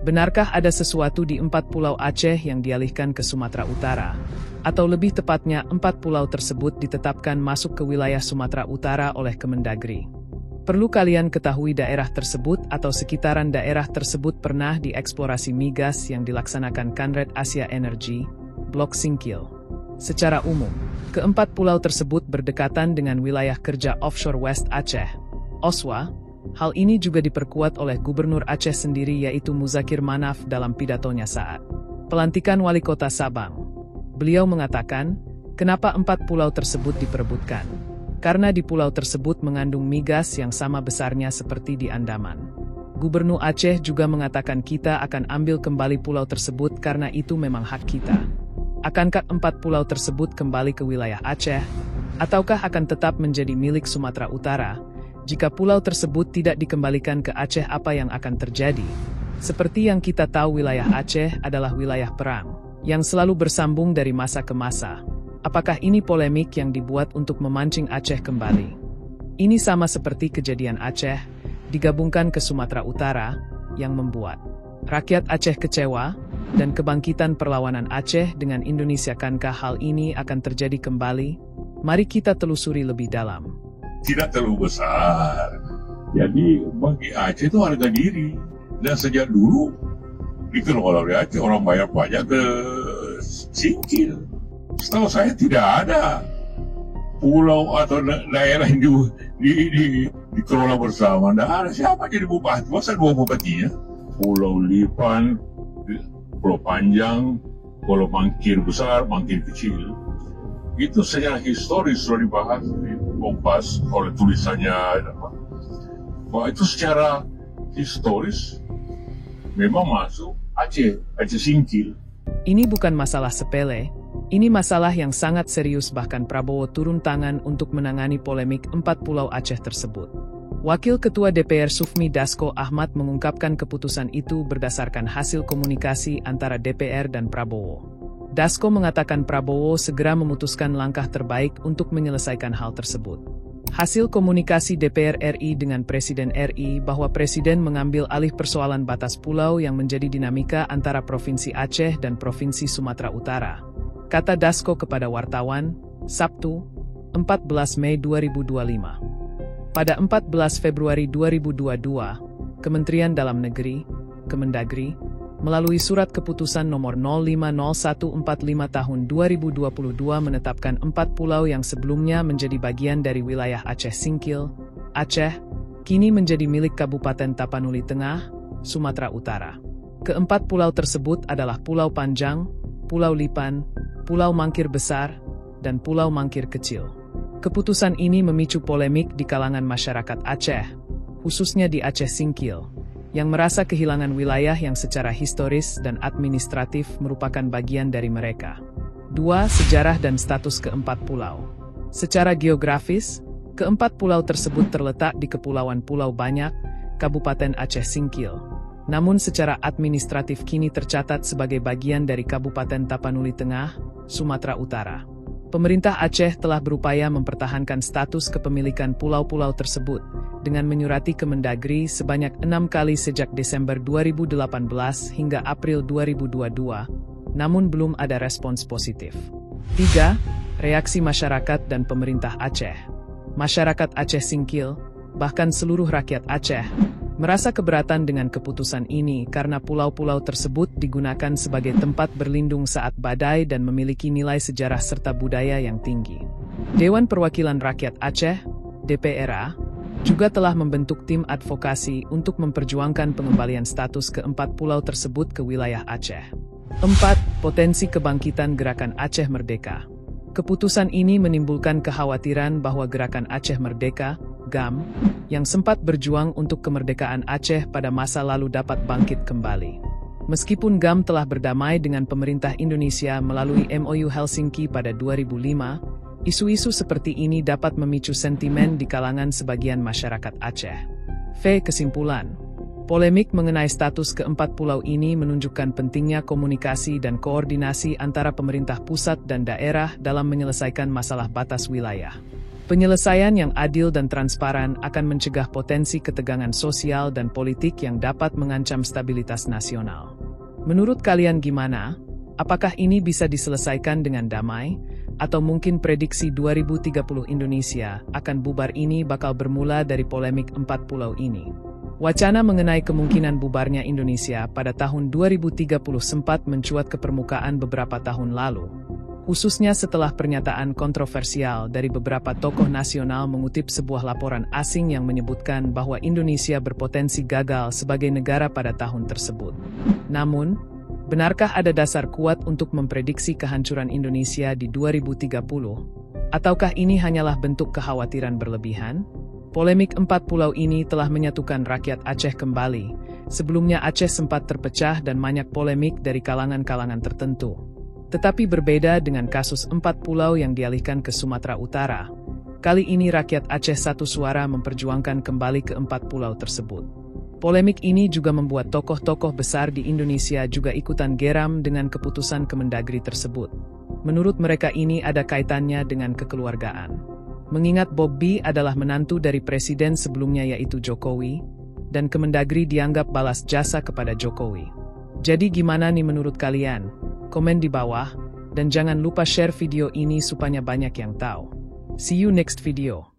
Benarkah ada sesuatu di 4 pulau Aceh yang dialihkan ke Sumatera Utara? Atau lebih tepatnya 4 pulau tersebut ditetapkan masuk ke wilayah Sumatera Utara oleh Kemendagri? Perlu kalian ketahui daerah tersebut atau sekitaran daerah tersebut pernah dieksplorasi migas yang dilaksanakan Kanred Asia Energy, Blok Singkil. Secara umum, keempat pulau tersebut berdekatan dengan wilayah kerja offshore West Aceh, OSWA. Hal ini juga diperkuat oleh Gubernur Aceh sendiri yaitu Muzakir Manaf dalam pidatonya saat pelantikan Wali Kota Sabang. Beliau mengatakan, kenapa 4 pulau tersebut diperebutkan? Karena di pulau tersebut mengandung migas yang sama besarnya seperti di Andaman. Gubernur Aceh juga mengatakan kita akan ambil kembali pulau tersebut karena itu memang hak kita. Akankah 4 pulau tersebut kembali ke wilayah Aceh? Ataukah akan tetap menjadi milik Sumatera Utara? Jika pulau tersebut tidak dikembalikan ke Aceh, apa yang akan terjadi? Seperti yang kita tahu, wilayah Aceh adalah wilayah perang, yang selalu bersambung dari masa ke masa. Apakah ini polemik yang dibuat untuk memancing Aceh kembali? Ini sama seperti kejadian Aceh, digabungkan ke Sumatera Utara, yang membuat rakyat Aceh kecewa, dan kebangkitan perlawanan Aceh dengan Indonesia. Kankah hal ini akan terjadi kembali? Mari kita telusuri lebih dalam. Tidak terlalu besar. Jadi bagi Aceh itu harga diri. Dan sejak dulu dikelola oleh Aceh, orang bayar pajak ke Singkil. Setahu saya tidak ada pulau atau daerah yang dikelola bersama. Tidak ada. Siapa jadi bupati? Masa 2 bupatinya? Pulau Lipan, Pulau Panjang, Pulau Mangkir besar, Mangkir kecil. Itu secara historis sudah dibahas di Kompas oleh tulisannya. Bahwa itu secara historis memang masuk Aceh Singkil. Ini bukan masalah sepele, ini masalah yang sangat serius. Bahkan Prabowo turun tangan untuk menangani polemik 4 pulau Aceh tersebut. Wakil Ketua DPR Sufmi Dasko Ahmad mengungkapkan keputusan itu berdasarkan hasil komunikasi antara DPR dan Prabowo. Dasko mengatakan Prabowo segera memutuskan langkah terbaik untuk menyelesaikan hal tersebut. Hasil komunikasi DPR RI dengan Presiden RI bahwa Presiden mengambil alih persoalan batas pulau yang menjadi dinamika antara Provinsi Aceh dan Provinsi Sumatera Utara. Kata Dasko kepada wartawan, Sabtu, 14 Mei 2025. Pada 14 Februari 2022, Kementerian Dalam Negeri, Kemendagri, melalui Surat Keputusan Nomor 050145 Tahun 2022 menetapkan 4 pulau yang sebelumnya menjadi bagian dari wilayah Aceh Singkil, Aceh, kini menjadi milik Kabupaten Tapanuli Tengah, Sumatera Utara. Keempat pulau tersebut adalah Pulau Panjang, Pulau Lipan, Pulau Mangkir Besar, dan Pulau Mangkir Kecil. Keputusan ini memicu polemik di kalangan masyarakat Aceh, khususnya di Aceh Singkil, yang merasa kehilangan wilayah yang secara historis dan administratif merupakan bagian dari mereka. 2. Sejarah dan status keempat pulau. Secara geografis, keempat pulau tersebut terletak di Kepulauan Pulau Banyak, Kabupaten Aceh Singkil. Namun secara administratif kini tercatat sebagai bagian dari Kabupaten Tapanuli Tengah, Sumatera Utara. Pemerintah Aceh telah berupaya mempertahankan status kepemilikan pulau-pulau tersebut dengan menyurati Kemendagri sebanyak 6 kali sejak Desember 2018 hingga April 2022, namun belum ada respons positif. 3. Reaksi masyarakat dan pemerintah Aceh. Masyarakat Aceh Singkil, bahkan seluruh rakyat Aceh, merasa keberatan dengan keputusan ini karena pulau-pulau tersebut digunakan sebagai tempat berlindung saat badai dan memiliki nilai sejarah serta budaya yang tinggi. Dewan Perwakilan Rakyat Aceh, DPRA, juga telah membentuk tim advokasi untuk memperjuangkan pengembalian status keempat pulau tersebut ke wilayah Aceh. 4. Potensi kebangkitan Gerakan Aceh Merdeka. Keputusan ini menimbulkan kekhawatiran bahwa Gerakan Aceh Merdeka, GAM, yang sempat berjuang untuk kemerdekaan Aceh pada masa lalu dapat bangkit kembali. Meskipun GAM telah berdamai dengan pemerintah Indonesia melalui MOU Helsinki pada 2005, isu-isu seperti ini dapat memicu sentimen di kalangan sebagian masyarakat Aceh. Kesimpulan, polemik mengenai status keempat pulau ini menunjukkan pentingnya komunikasi dan koordinasi antara pemerintah pusat dan daerah dalam menyelesaikan masalah batas wilayah. Penyelesaian yang adil dan transparan akan mencegah potensi ketegangan sosial dan politik yang dapat mengancam stabilitas nasional. Menurut kalian gimana? Apakah ini bisa diselesaikan dengan damai? Atau mungkin prediksi 2030 Indonesia akan bubar ini bakal bermula dari polemik 4 pulau ini? Wacana mengenai kemungkinan bubarnya Indonesia pada tahun 2030 sempat mencuat ke permukaan beberapa tahun lalu, khususnya setelah pernyataan kontroversial dari beberapa tokoh nasional mengutip sebuah laporan asing yang menyebutkan bahwa Indonesia berpotensi gagal sebagai negara pada tahun tersebut. Namun, benarkah ada dasar kuat untuk memprediksi kehancuran Indonesia di 2030? Ataukah ini hanyalah bentuk kekhawatiran berlebihan? Polemik 4 pulau ini telah menyatukan rakyat Aceh kembali. Sebelumnya Aceh sempat terpecah dan banyak polemik dari kalangan-kalangan tertentu. Tetapi berbeda dengan kasus 4 pulau yang dialihkan ke Sumatera Utara, kali ini rakyat Aceh satu suara memperjuangkan kembali ke 4 pulau tersebut. Polemik ini juga membuat tokoh-tokoh besar di Indonesia juga ikutan geram dengan keputusan Kemendagri tersebut. Menurut mereka ini ada kaitannya dengan kekeluargaan. Mengingat Bobi adalah menantu dari presiden sebelumnya yaitu Jokowi, dan Kemendagri dianggap balas jasa kepada Jokowi. Jadi gimana nih menurut kalian? Komen di bawah, dan jangan lupa share video ini supaya banyak yang tahu. See you next video.